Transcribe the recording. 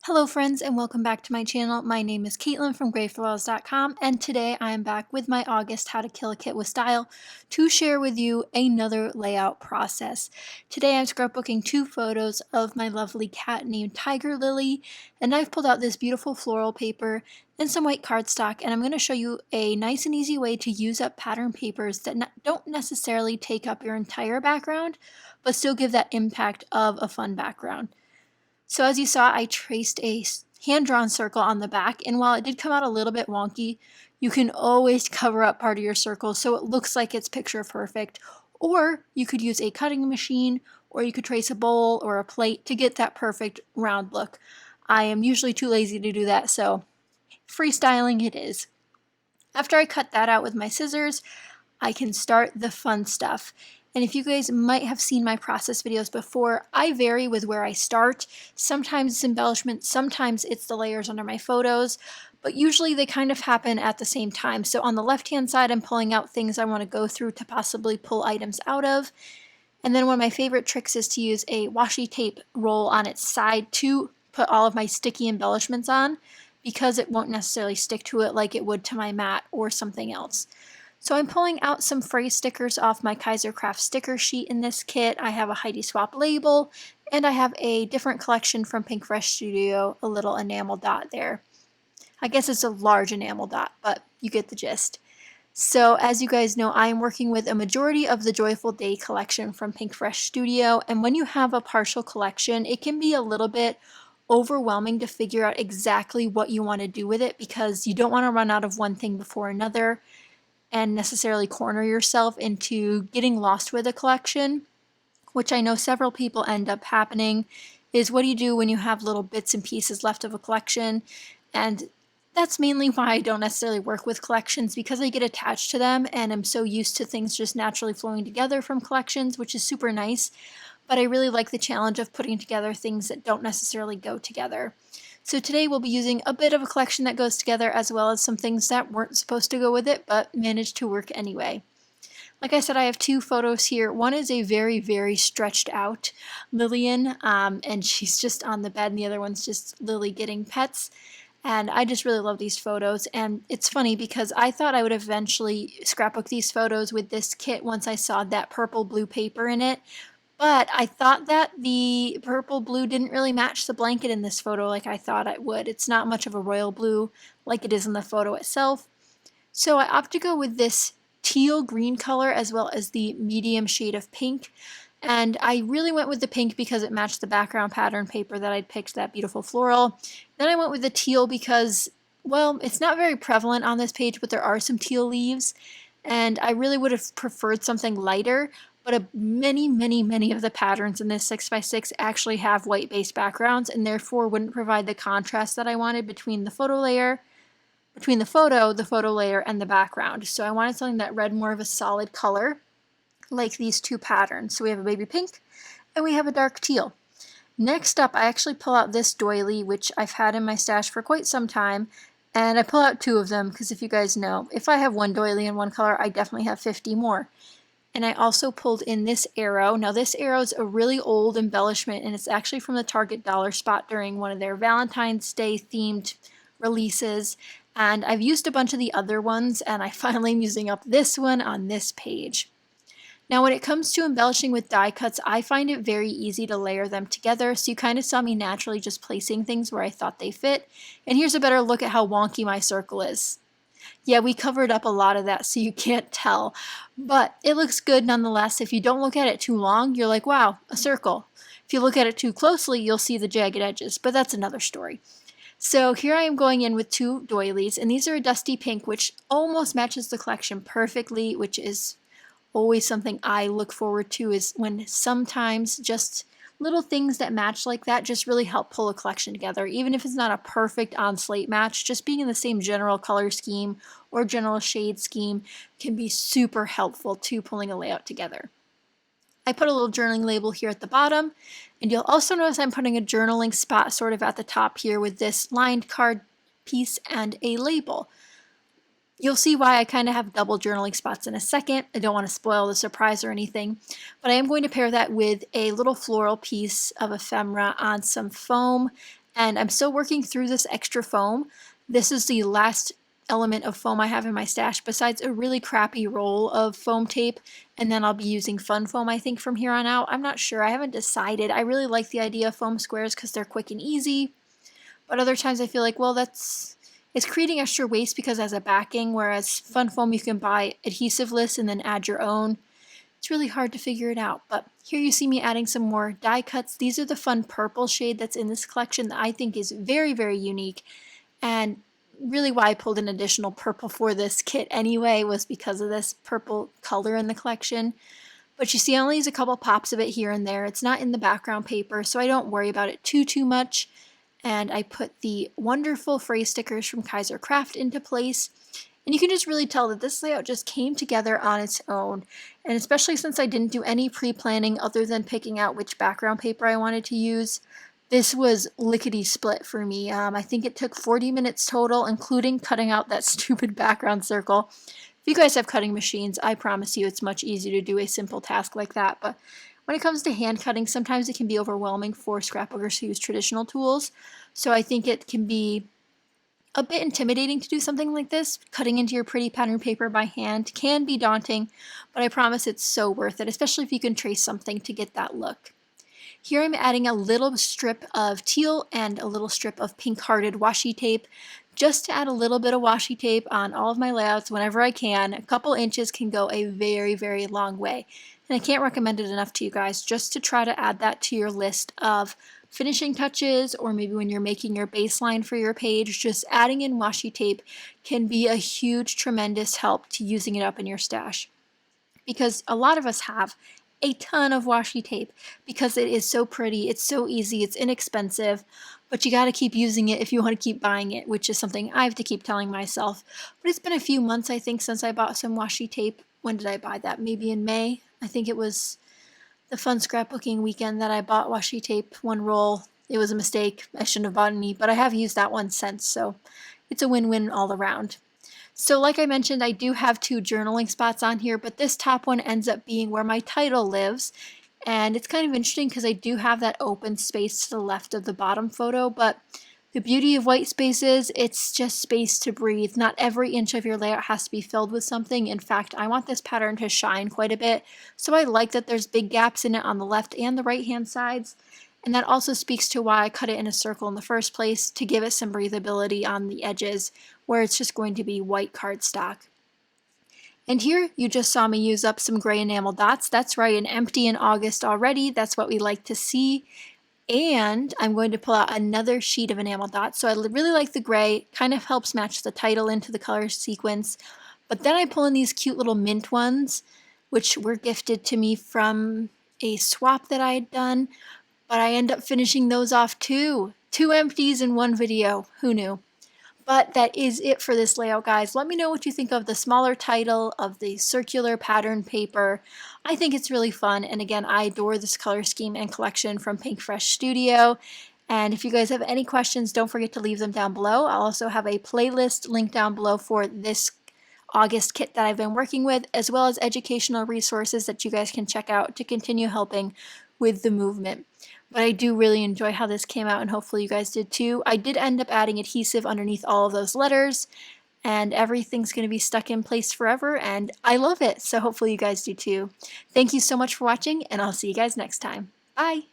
Hello friends and welcome back to my channel. My name is Katelyn from Florals.com and today I am back with my August How to Kill a Kit with Style to share with you another layout process. Today I'm scrapbooking two photos of my lovely cat named Tigerlily, and I've pulled out this beautiful floral paper and some white cardstock, and I'm going to show you a nice and easy way to use up pattern papers that don't necessarily take up your entire background but still give that impact of a fun background. So as you saw, I traced a hand-drawn circle on the back, and while it did come out a little bit wonky, you can always cover up part of your circle so it looks like it's picture perfect. Or you could use a cutting machine, or you could trace a bowl or a plate to get that perfect round look. I am usually too lazy to do that, so freestyling it is. After I cut that out with my scissors, I can start the fun stuff. And if you guys might have seen my process videos before, I vary with where I start. Sometimes it's embellishment, sometimes it's the layers under my photos, but usually they kind of happen at the same time. So on the left-hand side, I'm pulling out things I want to go through to possibly pull items out of. And then one of my favorite tricks is to use a washi tape roll on its side to put all of my sticky embellishments on, because it won't necessarily stick to it like it would to my mat or something else. So I'm pulling out some phrase stickers off my Kaiser Craft sticker sheet in this kit. I have a Heidi Swap label, and I have a different collection from Pink Fresh Studio, a little enamel dot there. I guess it's a large enamel dot, but you get the gist. So as you guys know, I am working with a majority of the Joyful Day collection from Pink Fresh Studio, and when you have a partial collection, it can be a little bit overwhelming to figure out exactly what you want to do with it, because you don't want to run out of one thing before another and necessarily corner yourself into getting lost with a collection, which I know several people end up happening. Is what do you do when you have little bits and pieces left of a collection? And that's mainly why I don't necessarily work with collections, because I get attached to them and I'm so used to things just naturally flowing together from collections, which is super nice. But I really like the challenge of putting together things that don't necessarily go together. So today we'll be using a bit of a collection that goes together, as well as some things that weren't supposed to go with it but managed to work anyway. Like I said, I have two photos here. One is a very, very stretched out Lillian, and she's just on the bed, and the other one's just Lily getting pets. And I just really love these photos, and it's funny because I thought I would eventually scrapbook these photos with this kit once I saw that purple blue paper in it. But I thought that the purple blue didn't really match the blanket in this photo like I thought it would. It's not much of a royal blue like it is in the photo itself. So I opted to go with this teal green color as well as the medium shade of pink. And I really went with the pink because it matched the background pattern paper that I'd picked, that beautiful floral. Then I went with the teal because, well, it's not very prevalent on this page, but there are some teal leaves. And I really would have preferred something lighter. But many of the patterns in this 6x6 actually have white-based backgrounds, and therefore wouldn't provide the contrast that I wanted between the photo layer, the photo layer, and the background. So I wanted something that read more of a solid color, like these two patterns. So we have a baby pink, and we have a dark teal. Next up, I actually pull out this doily, which I've had in my stash for quite some time, and I pull out two of them because, if you guys know, if I have one doily in one color, I definitely have 50 more. And I also pulled in this arrow. Now this arrow is a really old embellishment, and it's actually from the Target dollar spot during one of their Valentine's Day themed releases. And I've used a bunch of the other ones, and I finally am using up this one on this page. Now when it comes to embellishing with die cuts, I find it very easy to layer them together, so you kind of saw me naturally just placing things where I thought they fit. And here's a better look at how wonky my circle is. Yeah, we covered up a lot of that so you can't tell, but it looks good nonetheless. If you don't look at it too long, you're like, wow, a circle. If you look at it too closely, you'll see the jagged edges, but that's another story. So here I am going in with two doilies, and these are a dusty pink, which almost matches the collection perfectly, which is always something I look forward to, is when sometimes just little things that match like that just really help pull a collection together. Even if it's not a perfect on slate match, just being in the same general color scheme or general shade scheme can be super helpful to pulling a layout together. I put a little journaling label here at the bottom, and you'll also notice I'm putting a journaling spot sort of at the top here with this lined card piece and a label. You'll see why I kind of have double journaling spots in a second. I don't want to spoil the surprise or anything, but I am going to pair that with a little floral piece of ephemera on some foam and I'm still working through this extra foam. This is the last element of foam I have in my stash besides a really crappy roll of foam tape, and then I'll be using fun foam I think from here on out. I'm not sure, I haven't decided. I really like the idea of foam squares because they're quick and easy, but other times I feel like, well, it's creating extra waste because it has a backing, whereas fun foam you can buy adhesiveless and then add your own. It's really hard to figure it out, but here you see me adding some more die cuts. These are the fun purple shade that's in this collection that I think is very, very unique, and really why I pulled an additional purple for this kit anyway was because of this purple color in the collection. But you see I only use a couple pops of it here and there. It's not in the background paper, so I don't worry about it too much. And I put the wonderful phrase stickers from Fiskars Craft into place. And you can just really tell that this layout just came together on its own. And especially since I didn't do any pre-planning other than picking out which background paper I wanted to use, this was lickety-split for me. I think it took 40 minutes total, including cutting out that stupid background circle. If you guys have cutting machines, I promise you it's much easier to do a simple task like that. But when it comes to hand cutting, sometimes it can be overwhelming for scrapbookers who use traditional tools. So I think it can be a bit intimidating to do something like this. Cutting into your pretty pattern paper by hand can be daunting, but I promise it's so worth it, especially if you can trace something to get that look. Here I'm adding a little strip of teal and a little strip of pink hearted washi tape, just to add a little bit of washi tape on all of my layouts whenever I can. A couple inches can go a very, very long way. And I can't recommend it enough to you guys, just to try to add that to your list of finishing touches, or maybe when you're making your baseline for your page, just adding in washi tape can be a huge, tremendous help to using it up in your stash. Because a lot of us have a ton of washi tape because it is so pretty, it's so easy, it's inexpensive, but you got to keep using it if you want to keep buying it, which is something I have to keep telling myself. But it's been a few months, I think, since I bought some washi tape. When did I buy that? Maybe in May? I think it was the fun scrapbooking weekend that I bought washi tape, one roll. It was a mistake. I shouldn't have bought any, but I have used that one since, so it's a win-win all around. So like I mentioned, I do have 2 journaling spots on here, but this top one ends up being where my title lives. And it's kind of interesting because I do have that open space to the left of the bottom photo, but the beauty of white space is it's just space to breathe. Not every inch of your layout has to be filled with something. In fact, I want this pattern to shine quite a bit, so I like that there's big gaps in it on the left and the right hand sides. And that also speaks to why I cut it in a circle in the first place, to give it some breathability on the edges where it's just going to be white cardstock. And here you just saw me use up some gray enamel dots. That's right, an empty in August already. That's what we like to see. And I'm going to pull out another sheet of enamel dots. So I really like the gray, kind of helps match the title into the color sequence. But then I pull in these cute little mint ones, which were gifted to me from a swap that I had done. But I end up finishing those off too. 2 empties in one video. Who knew? But that is it for this layout, guys. Let me know what you think of the smaller title, of the circular pattern paper. I think it's really fun, and again, I adore this color scheme and collection from Pink Fresh Studio. And if you guys have any questions, don't forget to leave them down below. I'll also have a playlist linked down below for this August kit that I've been working with, as well as educational resources that you guys can check out to continue helping with the movement. But I do really enjoy how this came out, and hopefully you guys did too. I did end up adding adhesive underneath all of those letters, and everything's going to be stuck in place forever, and I love it. So hopefully you guys do too. Thank you so much for watching, and I'll see you guys next time. Bye!